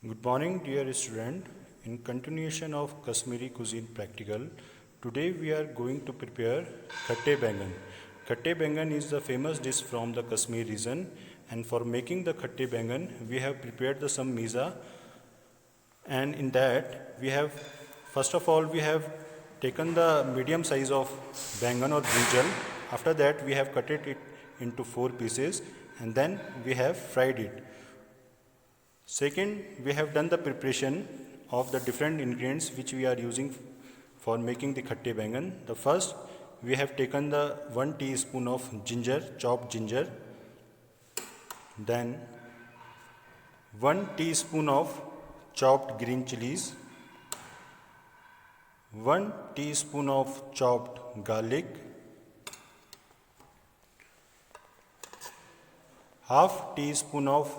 Good morning, dear student. In continuation of Kashmiri cuisine practical, today we are going to prepare khatte bangan. Khatte bangan is the famous dish from the Kashmir region, and for making the khatte bangan, we have prepared some misa, and in that we have first of all we have taken the medium size of bangan or brinjal. After that, we have cut it into 4 pieces, and then we have fried it. Second, we have done the preparation of the different ingredients which we are using for making the khatte bangan. The first, we have taken the 1 teaspoon of ginger, chopped ginger, then 1 teaspoon of chopped green chilies, 1 teaspoon of chopped garlic, half teaspoon of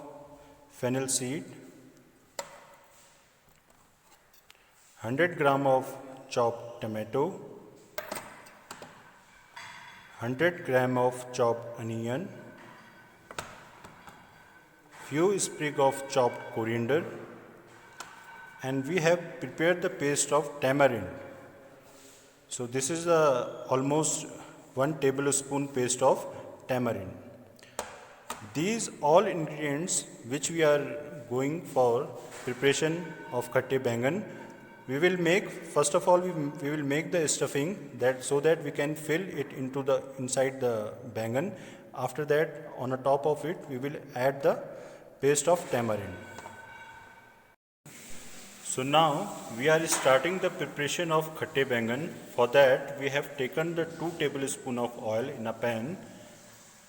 fennel seed, 100 gram of chopped tomato, 100 gram of chopped onion, few sprigs of chopped coriander, and we have prepared the paste of tamarind. So this is almost 1 tablespoon paste of tamarind. These all ingredients which we are going for preparation of khatte bangan, we will make first of all we will make the stuffing that so that we can fill it into the inside the bangan. After that, on the top of it we will add the paste of tamarind. So now we are starting the preparation of khatte bangan. For that, we have taken the 2 tablespoon of oil in a pan.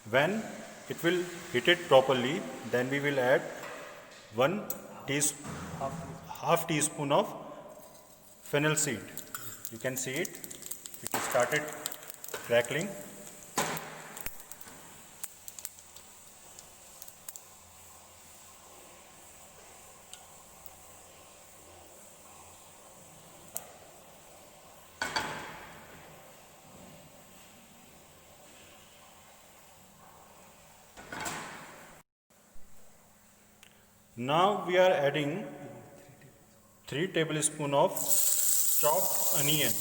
When it will heat it properly, then we will add 1 half teaspoon of fennel seed. You can see it started crackling. Now we are adding 3 tablespoons of chopped onion.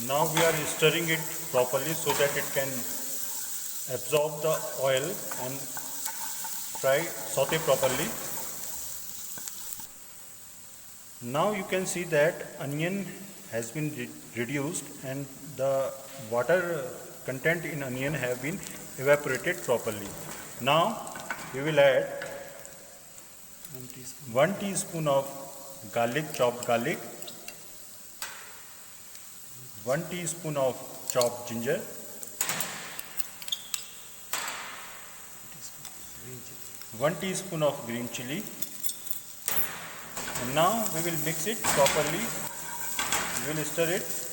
Now we are stirring it properly so that it can absorb the oil and saute properly. Now you can see that onion has been reduced and the water content in onion have been evaporated properly. Now we will add 1 teaspoon of chopped garlic, 1 teaspoon of chopped ginger, 1 teaspoon of green chili, and now we will mix it properly. We will stir it.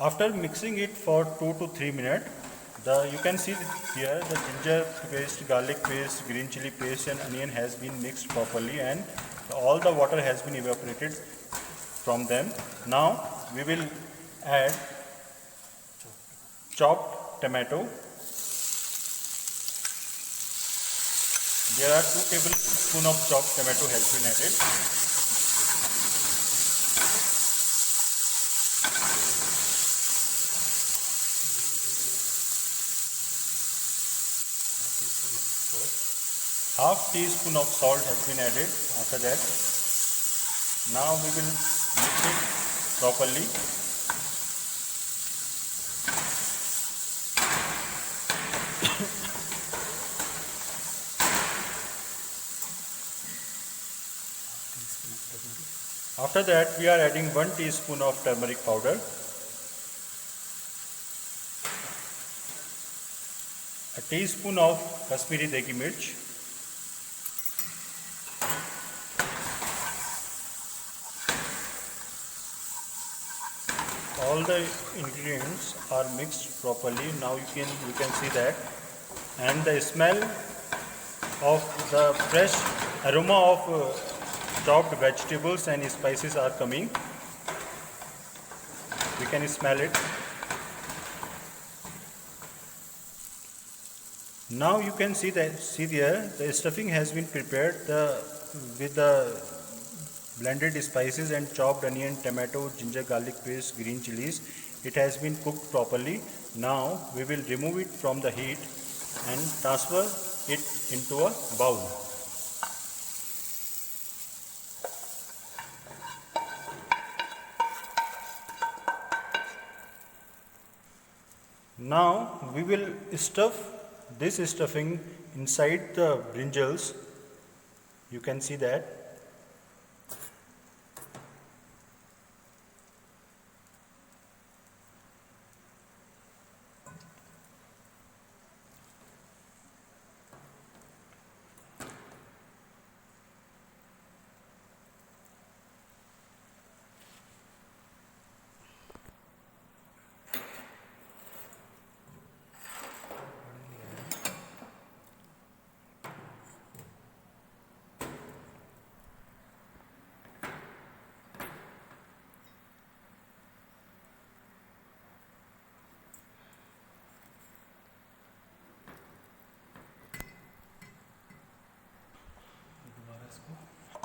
After mixing it for 2 to 3 minutes, you can see here the ginger paste, garlic paste, green chili paste and onion has been mixed properly and all the water has been evaporated from them. Now we will add chopped tomato. There are 2 tablespoons of chopped tomato has been added. Half teaspoon of salt has been added after that. Now we will mix it properly. After that, we are adding 1 teaspoon of turmeric powder, a teaspoon of Kashmiri Degi Mirch, all the ingredients are mixed properly. Now you can see that, and the smell of the fresh aroma of chopped vegetables and spices are coming. We can smell it. Now you can see there the stuffing has been prepared with the blended spices and chopped onion, tomato, ginger, garlic paste, green chilies. It has been cooked properly. Now we will remove it from the heat and transfer it into a bowl. Now we will stuff this stuffing inside the brinjals. You can see that.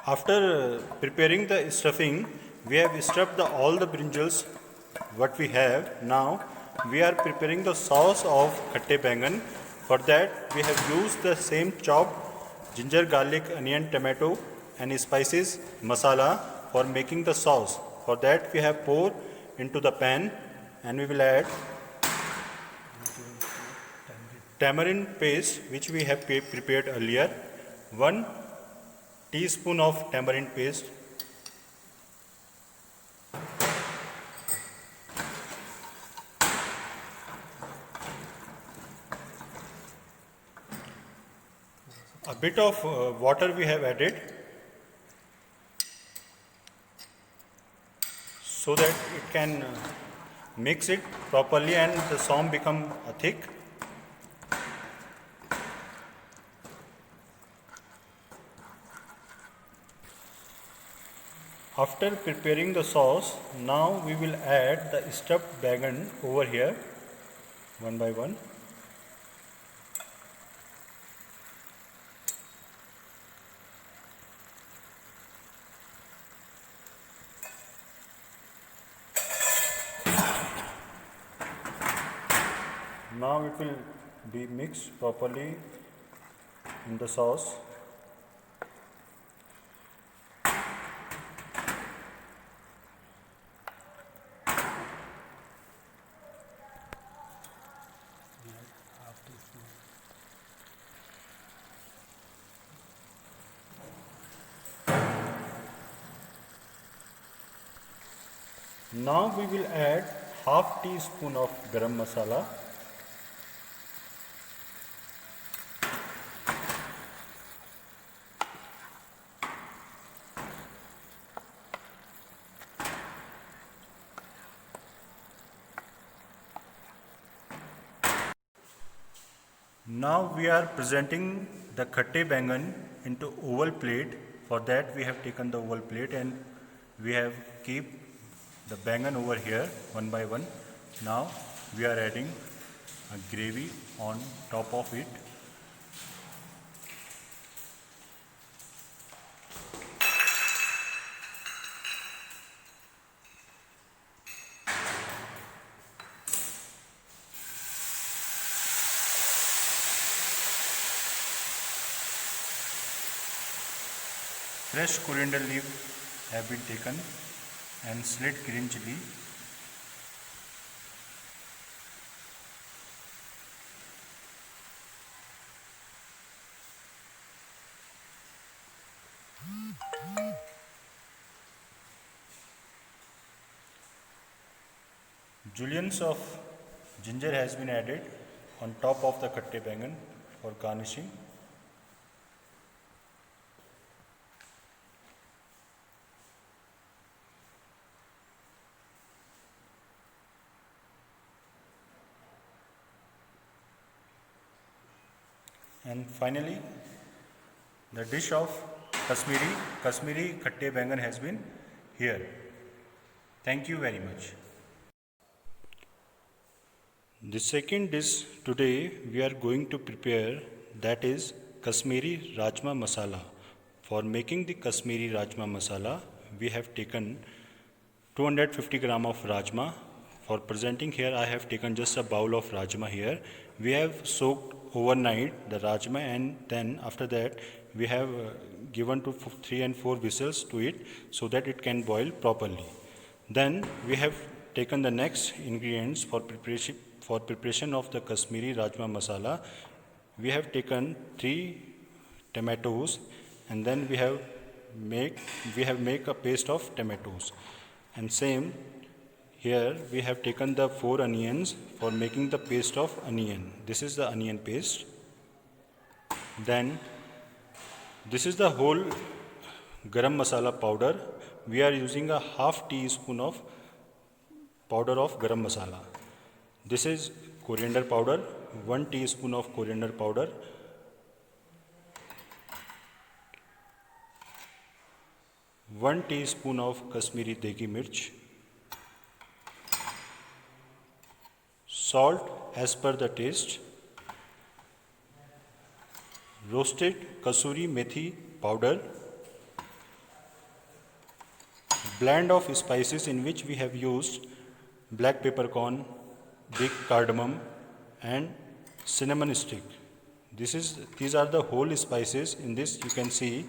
After preparing the stuffing, we have stuffed all the brinjals what we have. Now we are preparing the sauce of khatte bangan. For that we have used the same chopped ginger, garlic, onion, tomato and spices masala for making the sauce. For that we have poured into the pan and we will add tamarind paste which we have prepared earlier, 1 teaspoon of tamarind paste, a bit of water we have added so that it can mix it properly and the sauce become thick. After preparing the sauce, now we will add the stuffed bangan over here one by one. Now it will be mixed properly in the sauce. Now we will add half teaspoon of garam masala, now we are presenting the khatte bangan into oval plate. For that we have taken the oval plate and we have keep the bangan over here one by one. Now we are adding a gravy on top of it. Fresh coriander leaf have been taken and slit green chili. Juliennes of ginger has been added on top of the khatte bangan for garnishing. And finally, the dish of Kashmiri khatte bangan has been here. Thank you very much. The second dish today we are going to prepare, that is Kashmiri Rajma Masala. For making the Kashmiri Rajma Masala, we have taken 250 gram of Rajma. For presenting here, I have taken just a bowl of Rajma here. We have soaked overnight the Rajma, and then after that we have given to 3 and 4 whistles to it so that it can boil properly. Then we have taken the next ingredients for preparation of the Kashmiri Rajma Masala. We have taken 3 tomatoes, and then we have make a paste of tomatoes. And same here we have taken the 4 onions for making the paste of onion. This is the onion paste. Then this is the whole garam masala powder. We are using a half teaspoon of powder of garam masala. This is coriander powder, 1 teaspoon of coriander powder, 1 teaspoon of Kashmiri Degi Mirch, salt as per the taste, roasted kasuri methi powder, blend of spices in which we have used black peppercorn, big cardamom and cinnamon stick. These are the whole spices. In this you can see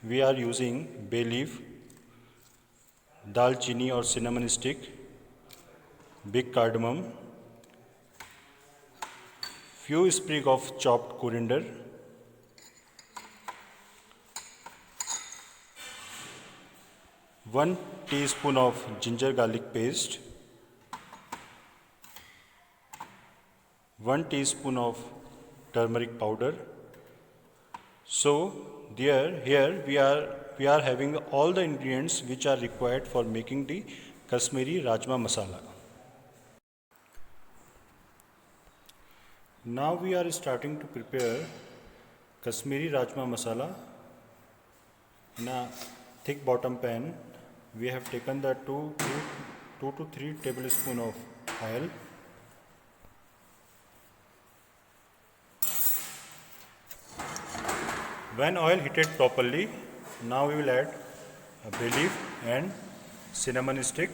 we are using bay leaf, dalchini or cinnamon stick, big cardamom, few sprig of chopped coriander, one teaspoon of ginger garlic paste, 1 teaspoon of turmeric powder. So here we are having all the ingredients which are required for making the Kashmiri Rajma Masala. Now we are starting to prepare Kashmiri Rajma Masala. In a thick bottom pan, we have taken the 2 to 3 tablespoon of oil. When oil heated properly, now we will add a bay leaf and cinnamon stick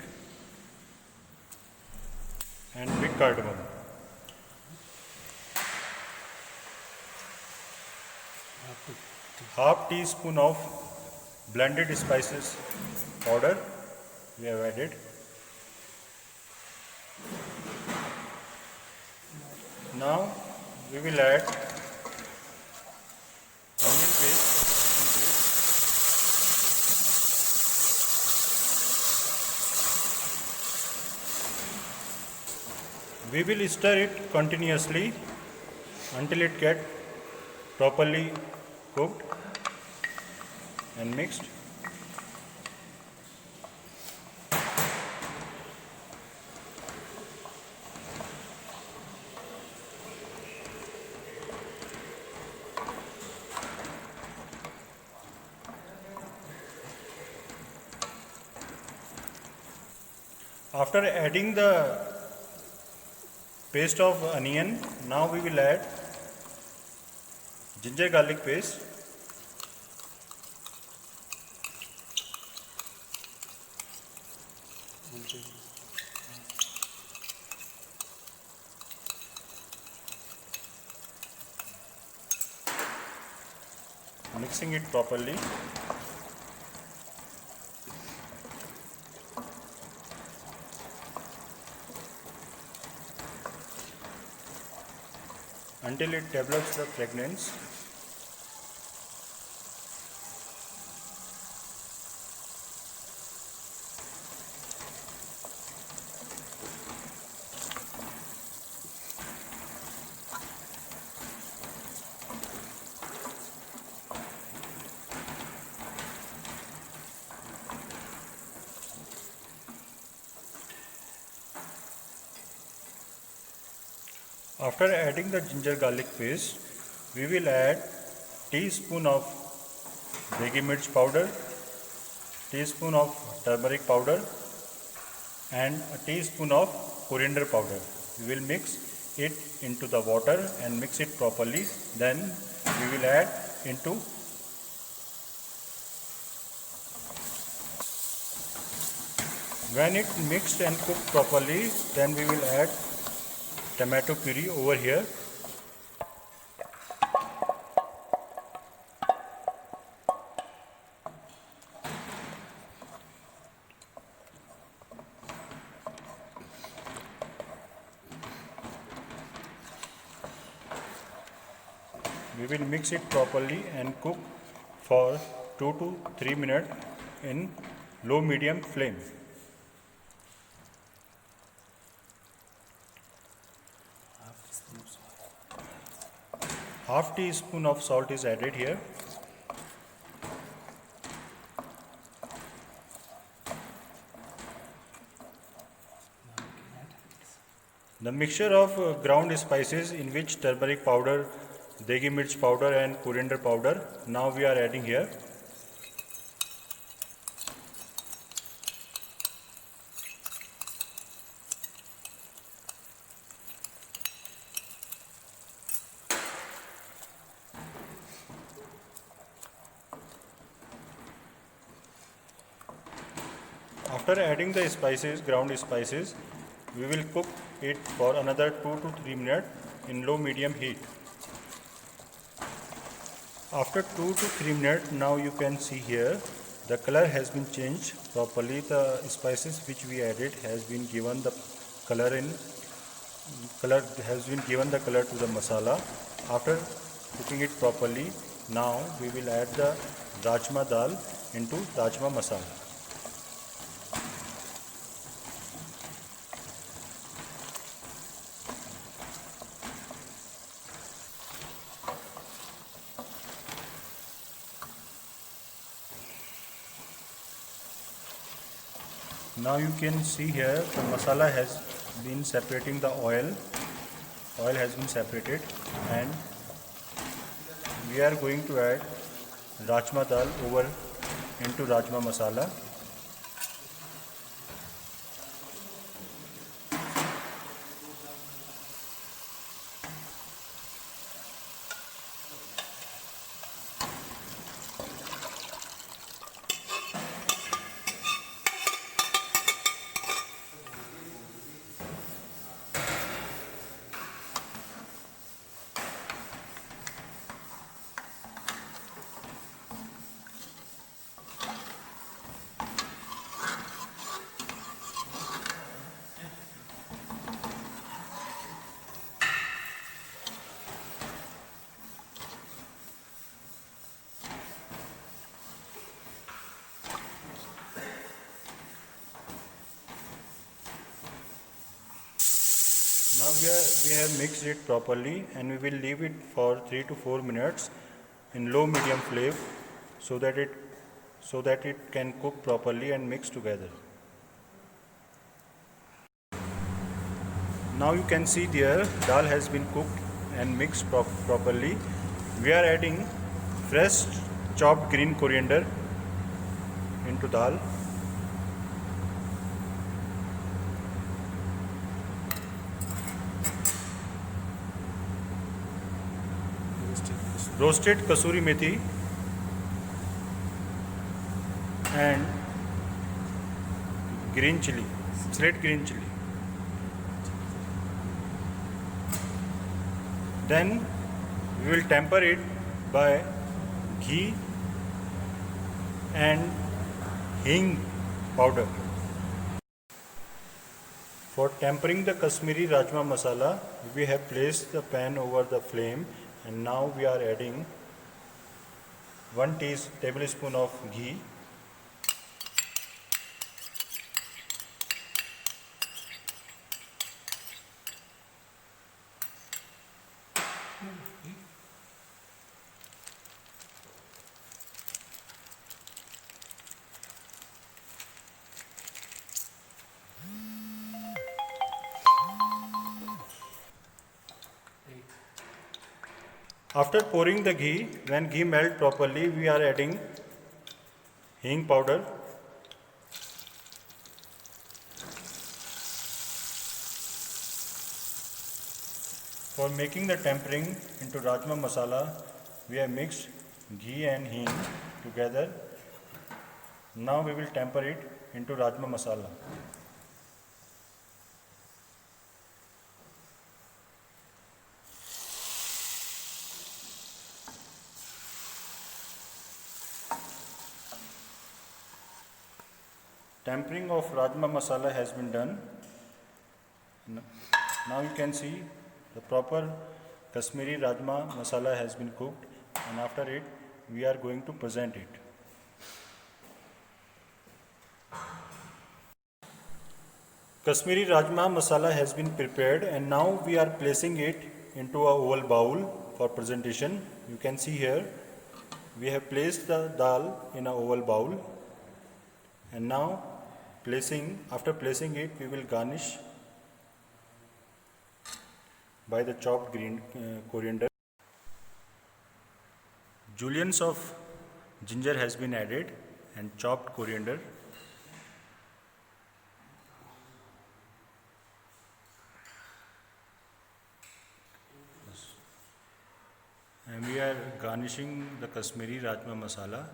and big cardamom. Half teaspoon of blended spices powder we have added. Now we will add onion paste into it. We will stir it continuously until it gets properly cooked and mixed. After adding the paste of onion, now we will add ginger garlic paste, mixing it properly. Until it develops the fragrance. After adding the ginger garlic paste, we will add teaspoon of degi mirch powder, teaspoon of turmeric powder and a teaspoon of coriander powder. We will mix it into the water and mix it properly. Then we will add into when it mixed and cooked properly, then we will add tomato puree over here. We will mix it properly and cook for 2 to 3 minutes in low medium flame. Half teaspoon of salt is added here. The mixture of ground spices in which turmeric powder, degi mirch powder and coriander powder, now we are adding here. After adding the spices, ground spices, we will cook it for another 2 to 3 minutes in low medium heat. After 2 to 3 minutes, now you can see here the color has been changed properly. The spices which we added has been given the color to the masala. After cooking it properly, now we will add the rajma dal into rajma masala. Now you can see here the masala has been separating the oil has been separated, and we are going to add rajma dal over into rajma masala. Now we have mixed it properly, and we will leave it for 3 to 4 minutes in low medium flame so that it can cook properly and mix together. Now you can see there dal has been cooked and mixed properly. We are adding fresh chopped green coriander into dal. Roasted kasuri methi and green chili, shred green chili. Then we will temper it by ghee and hing powder. For tempering the Kashmiri Rajma masala, we have placed the pan over the flame, and now we are adding 1 tablespoon of ghee, After pouring the ghee, when ghee melts properly, we are adding hing powder. For making the tempering into Rajma masala, we have mixed ghee and hing together. Now we will temper it into Rajma masala. Tempering of Rajma masala has been done. Now you can see the proper Kashmiri Rajma masala has been cooked, and after it we are going to present it. Kashmiri Rajma masala has been prepared, and now we are placing it into a oval bowl for presentation. You can see here we have placed the dal in a oval bowl, and now after placing it, we will garnish by the chopped green coriander. Julienne of ginger has been added and chopped coriander. And we are garnishing the Kashmiri Rajma masala.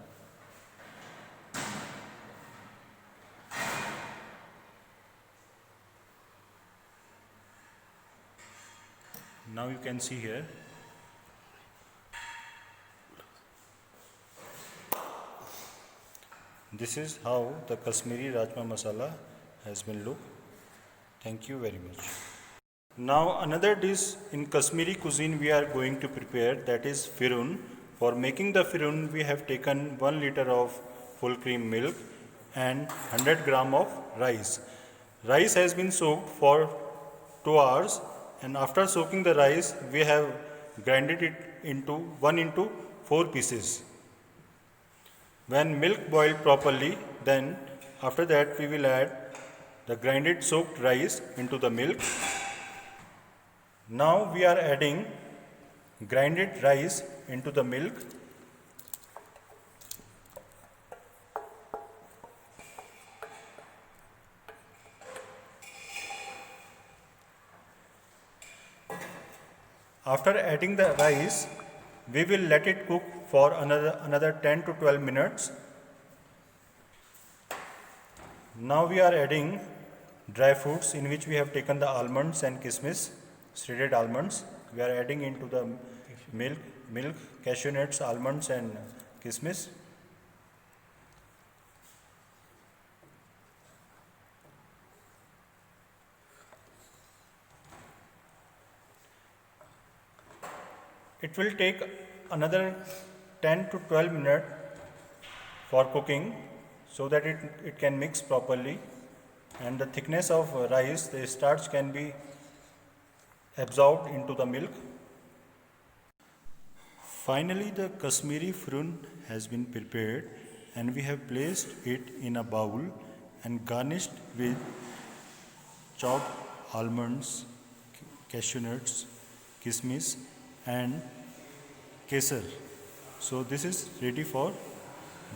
Now you can see here. This is how the Kashmiri Rajma masala has been looked. Thank you very much. Now another dish in Kashmiri cuisine we are going to prepare, that is firun. For making the firun, we have taken 1 liter of full cream milk and 100 gram of rice. Rice has been soaked for 2 hours, and after soaking the rice, we have grinded it into 1 into 4 pieces. When milk boiled properly, then after that we will add the grinded soaked rice into the milk. Now we are adding grinded rice into the milk. After adding the rice, we will let it cook for another 10 to 12 minutes. Now we are adding dry fruits, in which we have taken the almonds and kismis, shredded almonds. We are adding into the milk, cashew nuts, almonds and kismis. It will take another 10 to 12 minutes for cooking, so that it can mix properly, and the thickness of rice, the starch can be absorbed into the milk. Finally, the Kashmiri firun has been prepared, and we have placed it in a bowl and garnished with chopped almonds, cashew nuts, kismis and kesar. So this is ready for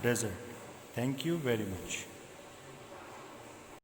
dessert. Thank you very much.